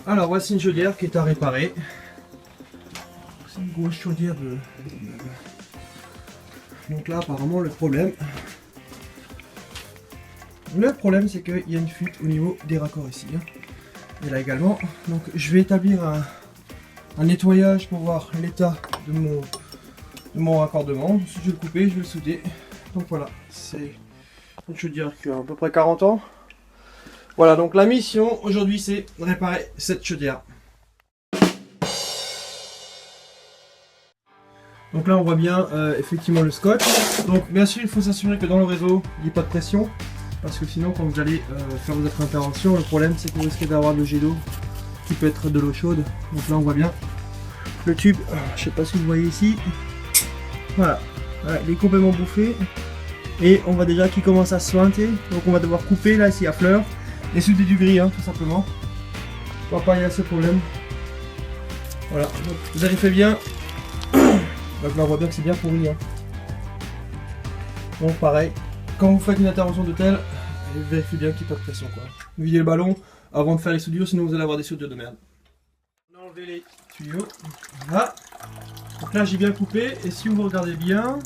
Alors voici une chaudière qui est à réparer. C'est une grosse chaudière de... Donc là apparemment le problème c'est qu'il y a une fuite au niveau des raccords ici. Et là également. Donc je vais établir un nettoyage pour voir l'état de mon raccordement. Ensuite je vais le couper, je vais le souder. Donc voilà, c'est une chaudière qui a à peu près 40 ans. Voilà, donc la mission aujourd'hui c'est de réparer cette chaudière. Donc là on voit bien effectivement le scotch. Donc bien sûr il faut s'assurer que dans le réseau il n'y ait pas de pression. Parce que sinon quand vous allez faire votre intervention, le problème c'est que vous risquez d'avoir de jet d'eau qui peut être de l'eau chaude. Donc là on voit bien le tube, je sais pas si vous voyez ici. Voilà, il est complètement bouffé. Et on voit déjà qu'il commence à se suinter. Donc on va devoir couper là ici à fleur. Et souder du gris tout simplement. On va pas y avoir ce problème. Voilà, donc, vous avez fait bien. Donc là on voit bien que c'est bien pourri. Donc pareil, quand vous faites une intervention de telle, vérifiez bien qu'il n'y ait pas de pression quoi. Videz le ballon avant de faire les soudures, sinon vous allez avoir des soudures de merde. On a enlevé les tuyaux. Voilà. Donc là j'ai bien coupé et si vous regardez bien,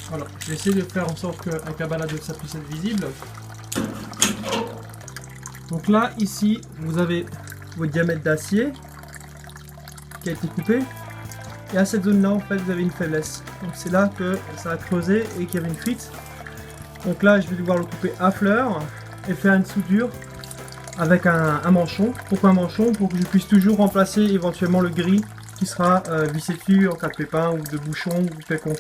voilà, je vais essayer de faire en sorte qu'avec la balade ça puisse être visible. Donc là ici vous avez votre diamètre d'acier qui a été coupé. Et à cette zone là en fait vous avez une faiblesse. Donc c'est là que ça a creusé et qu'il y avait une fuite. Donc là je vais devoir le couper à fleur et faire une soudure avec un manchon. Pourquoi un manchon? Pour que je puisse toujours remplacer éventuellement le gris qui sera vissé dessus en cas de pépin ou de bouchon ou de pécon.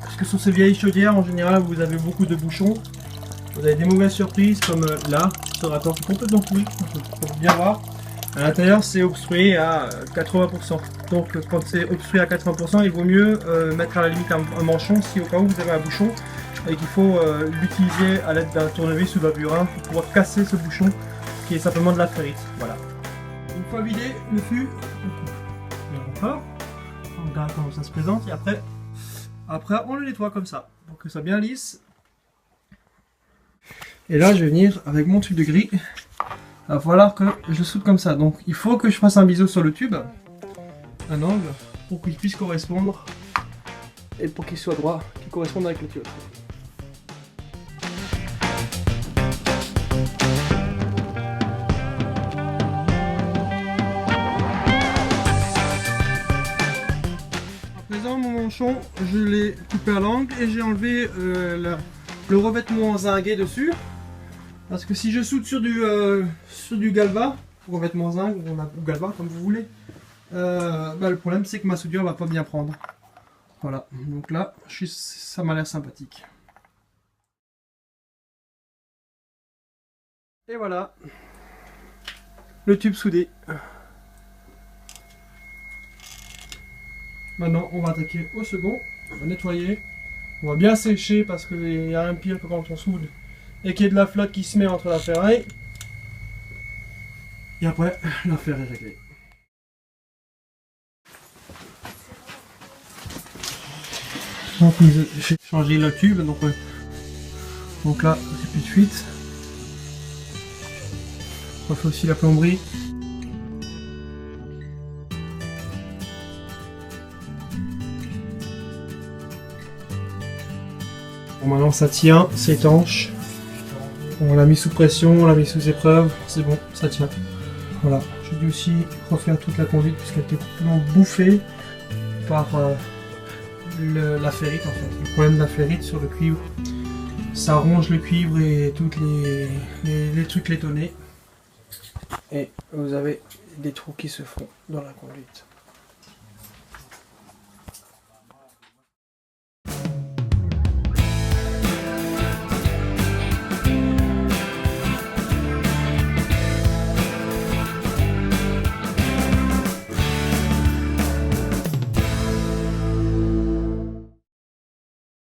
Parce que sur ces vieilles chaudières en général vous avez beaucoup de bouchons. Vous avez des mauvaises surprises comme là, ce raccord est complètement pourri, il faut bien voir. À l'intérieur c'est obstrué à 80%. Donc quand c'est obstrué à 80%, il vaut mieux mettre à la limite un manchon si au cas où vous avez un bouchon et qu'il faut l'utiliser à l'aide d'un tournevis ou d'un burin pour pouvoir casser ce bouchon qui est simplement de la ferrite. Voilà. Une fois vidé le fût, on coupe le raccord, on regarde comment ça se présente et après on le nettoie comme ça pour que ça soit bien lisse. Et là je vais venir avec mon tube de gris. Il va falloir que je soude comme ça. Donc il faut que je fasse un biseau sur le tube, un angle, pour qu'il puisse correspondre et pour qu'il soit droit, qu'il corresponde avec le tube. À présent mon manchon, je l'ai coupé à l'angle et j'ai enlevé le revêtement zingué dessus. Parce que si je soude sur du galva, revêtement zinc ou galva comme vous voulez, le problème c'est que ma soudure va pas bien prendre. Voilà, donc là ça m'a l'air sympathique. Et voilà, le tube soudé. Maintenant on va attaquer au second, on va nettoyer, on va bien sécher parce qu'il y a un pire que quand on soude et qu'il y ait de la flotte qui se met entre la ferraille. Et après, l'affaire est réglée. Donc j'ai changé le tube, donc là, c'est plus de fuite. On fait aussi la plomberie. Bon, maintenant ça tient, c'est étanche. On l'a mis sous pression, on l'a mis sous épreuve, c'est bon, ça tient. Voilà, j'ai dû aussi refaire toute la conduite puisqu'elle était complètement bouffée par la ferrite en fait. Le problème de la ferrite sur le cuivre, ça ronge le cuivre et toutes les trucs létonnés. Et vous avez des trous qui se font dans la conduite.